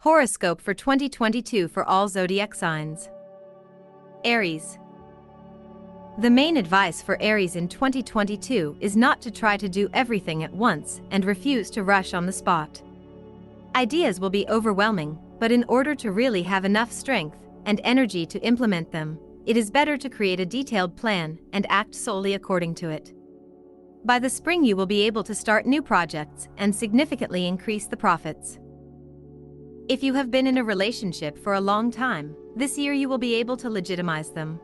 Horoscope for 2022 for all zodiac signs. Aries. The main advice for Aries in 2022 is not to try to do everything at once and refuse to rush on the spot. Ideas will be overwhelming, but in order to really have enough strength and energy to implement them, it is better to create a detailed plan and act solely according to it. By the spring, you will be able to start new projects and significantly increase the profits. If you have been in a relationship for a long time, this year you will be able to legitimize them.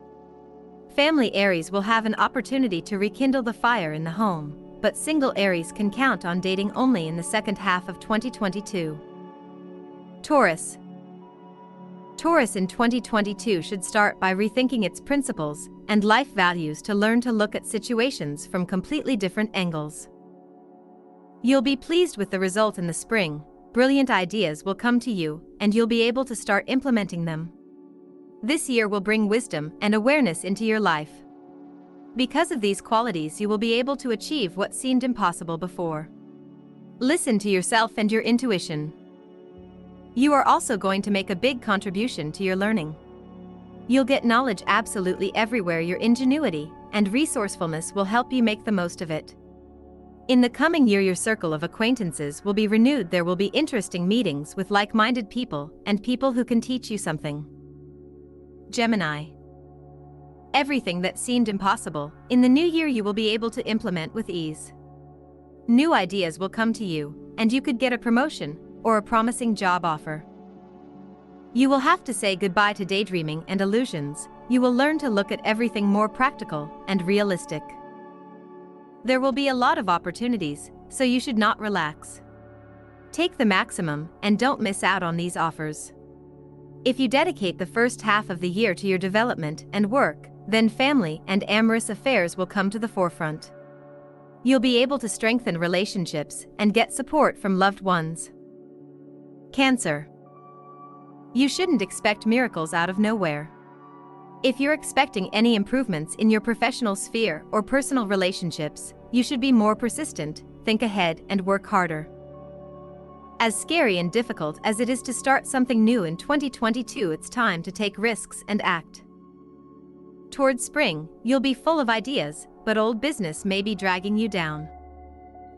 Family Aries will have an opportunity to rekindle the fire in the home, but single Aries can count on dating only in the second half of 2022. Taurus. Taurus in 2022 should start by rethinking its principles and life values to learn to look at situations from completely different angles. You'll be pleased with the result in the spring. Brilliant ideas will come to you, and you'll be able to start implementing them. This year will bring wisdom and awareness into your life. Because of these qualities, you will be able to achieve what seemed impossible before. Listen to yourself and your intuition. You are also going to make a big contribution to your learning. You'll get knowledge absolutely everywhere. Your ingenuity and resourcefulness will help you make the most of it. In the coming year, your circle of acquaintances will be renewed. There will be interesting meetings with like-minded people and people who can teach you something. Gemini. Everything that seemed impossible, in the new year you will be able to implement with ease. New ideas will come to you, and you could get a promotion or a promising job offer. You will have to say goodbye to daydreaming and illusions. You will learn to look at everything more practical and realistic. There will be a lot of opportunities, so you should not relax. Take the maximum and don't miss out on these offers. If you dedicate the first half of the year to your development and work, then family and amorous affairs will come to the forefront. You'll be able to strengthen relationships and get support from loved ones. Cancer. You shouldn't expect miracles out of nowhere. If you're expecting any improvements in your professional sphere or personal relationships, you should be more persistent, think ahead, and work harder. As scary and difficult as it is to start something new in 2022, it's time to take risks and act. Towards spring, you'll be full of ideas, but old business may be dragging you down.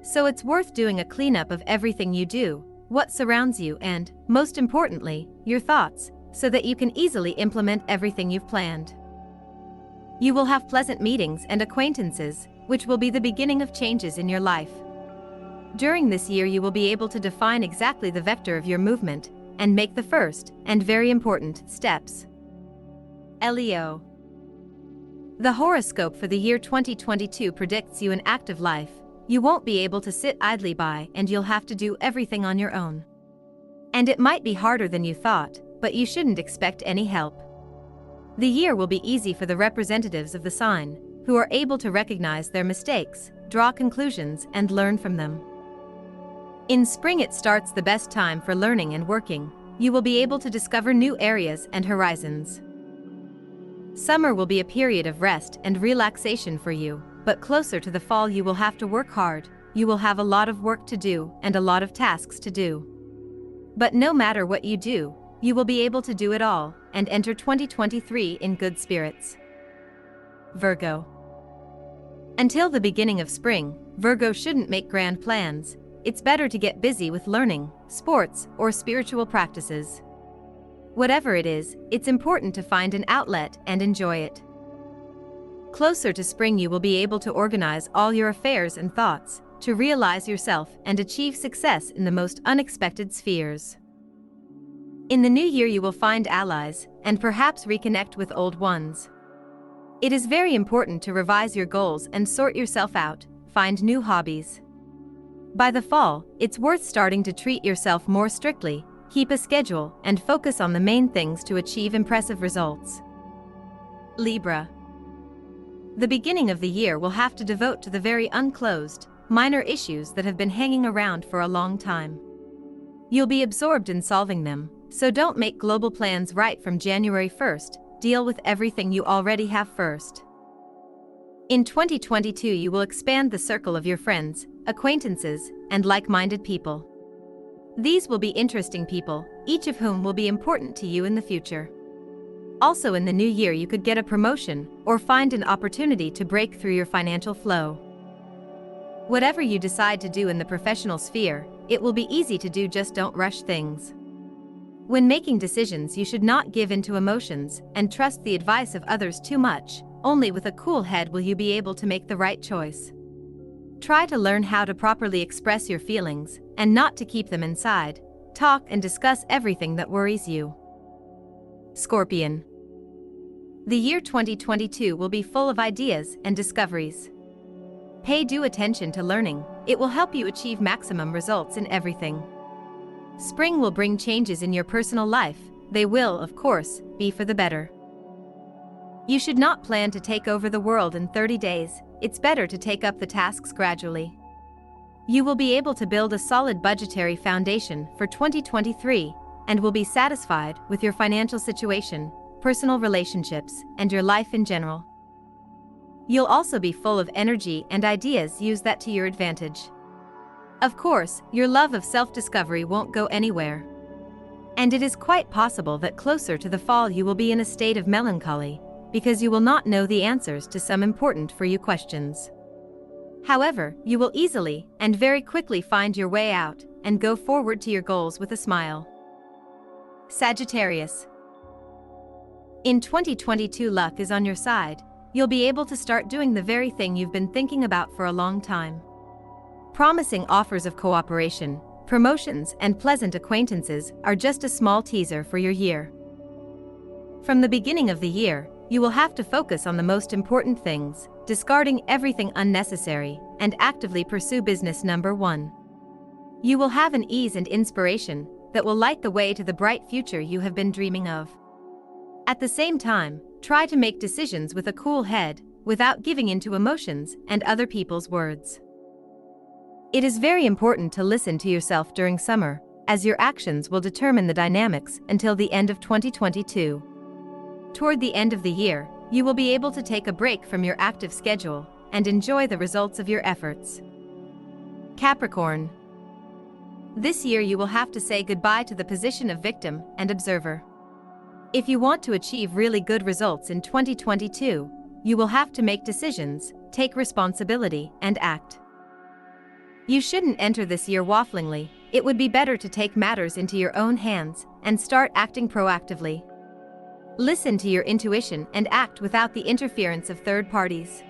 So it's worth doing a cleanup of everything you do, what surrounds you, and, most importantly, your thoughts, so that you can easily implement everything you've planned. You will have pleasant meetings and acquaintances, which will be the beginning of changes in your life. During this year, you will be able to define exactly the vector of your movement and make the first, and very important, steps. Leo. The horoscope for the year 2022 predicts you an active life. You won't be able to sit idly by, and you'll have to do everything on your own. And it might be harder than you thought, but you shouldn't expect any help. The year will be easy for the representatives of the sign, who are able to recognize their mistakes, draw conclusions, and learn from them. In spring, it starts the best time for learning and working. You will be able to discover new areas and horizons. Summer will be a period of rest and relaxation for you, but closer to the fall you will have to work hard. You will have a lot of work to do and a lot of tasks to do. But no matter what you do, you will be able to do it all and enter 2023 in good spirits. Virgo. Until the beginning of spring, Virgo shouldn't make grand plans. It's better to get busy with learning, sports, or spiritual practices. Whatever it is, it's important to find an outlet and enjoy it. Closer to spring, you will be able to organize all your affairs and thoughts, to realize yourself and achieve success in the most unexpected spheres. In the new year, you will find allies and perhaps reconnect with old ones. It is very important to revise your goals and sort yourself out, find new hobbies. By the fall, it's worth starting to treat yourself more strictly, keep a schedule, and focus on the main things to achieve impressive results. Libra. The beginning of the year will have to devote to the very unclosed, minor issues that have been hanging around for a long time. You'll be absorbed in solving them, so don't make global plans right from January 1st, deal with everything you already have first. In 2022, you will expand the circle of your friends, acquaintances, and like-minded people. These will be interesting people, each of whom will be important to you in the future. Also in the new year you could get a promotion or find an opportunity to break through your financial flow. Whatever you decide to do in the professional sphere, it will be easy to do, just don't rush things. When making decisions you should not give in to emotions and trust the advice of others too much. Only with a cool head will you be able to make the right choice. Try to learn how to properly express your feelings and not to keep them inside. Talk and discuss everything that worries you. Scorpion. The year 2022 will be full of ideas and discoveries. Pay due attention to learning, it will help you achieve maximum results in everything. Spring will bring changes in your personal life, they will, of course, be for the better. You should not plan to take over the world in 30 days, it's better to take up the tasks gradually. You will be able to build a solid budgetary foundation for 2023 and will be satisfied with your financial situation, personal relationships, and your life in general. You'll also be full of energy and ideas, use that to your advantage. Of course, your love of self-discovery won't go anywhere. And it is quite possible that closer to the fall you will be in a state of melancholy, because you will not know the answers to some important for you questions. However, you will easily and very quickly find your way out and go forward to your goals with a smile. Sagittarius. In 2022 luck is on your side, you'll be able to start doing the very thing you've been thinking about for a long time. Promising offers of cooperation, promotions, and pleasant acquaintances are just a small teaser for your year. From the beginning of the year, you will have to focus on the most important things, discarding everything unnecessary, and actively pursue business number one. You will have an ease and inspiration that will light the way to the bright future you have been dreaming of. At the same time, try to make decisions with a cool head, without giving in to emotions and other people's words. It is very important to listen to yourself during summer, as your actions will determine the dynamics until the end of 2022. Toward the end of the year, you will be able to take a break from your active schedule and enjoy the results of your efforts. Capricorn. This year you will have to say goodbye to the position of victim and observer. If you want to achieve really good results in 2022, you will have to make decisions, take responsibility, and act. You shouldn't enter this year wafflingly, it would be better to take matters into your own hands and start acting proactively. Listen to your intuition and act without the interference of third parties.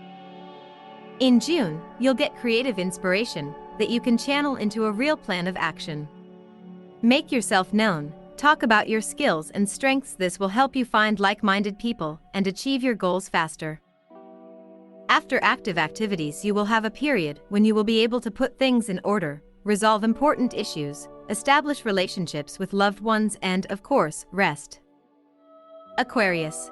In June, you'll get creative inspiration that you can channel into a real plan of action. Make yourself known, talk about your skills and strengths. This will help you find like-minded people and achieve your goals faster. After active activities, you will have a period when you will be able to put things in order, resolve important issues, establish relationships with loved ones, and, of course, rest. Aquarius.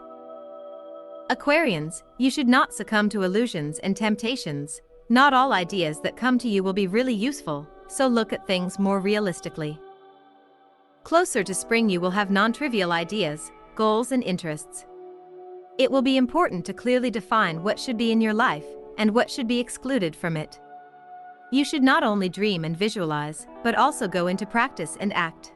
Aquarians, you should not succumb to illusions and temptations. Not all ideas that come to you will be really useful, so look at things more realistically. Closer to spring you will have non-trivial ideas, goals, and interests. It will be important to clearly define what should be in your life and what should be excluded from it. You should not only dream and visualize, but also go into practice and act.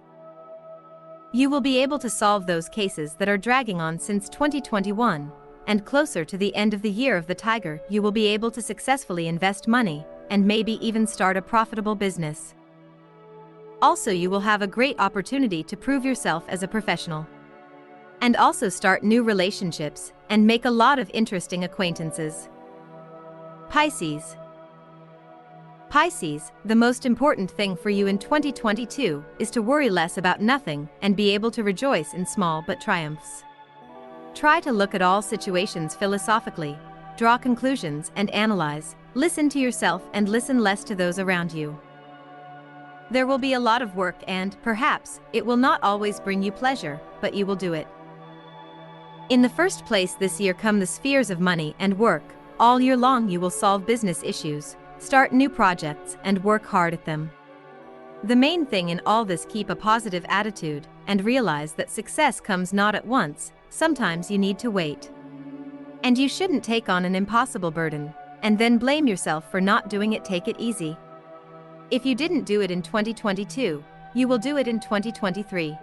You will be able to solve those cases that are dragging on since 2021, and closer to the end of the year of the tiger, you will be able to successfully invest money and maybe even start a profitable business. Also, you will have a great opportunity to prove yourself as a professional. And also start new relationships and make a lot of interesting acquaintances. Pisces. Pisces, the most important thing for you in 2022 is to worry less about nothing and be able to rejoice in small but triumphs. Try to look at all situations philosophically, draw conclusions and analyze, listen to yourself and listen less to those around you. There will be a lot of work and, perhaps, it will not always bring you pleasure, but you will do it. In the first place this year come the spheres of money and work. All year long you will solve business issues, start new projects and work hard at them. The main thing in all this, keep a positive attitude and realize that success comes not at once, sometimes you need to wait. And you shouldn't take on an impossible burden and then blame yourself for not doing it. Take it easy. If you didn't do it in 2022, You will do it in 2023.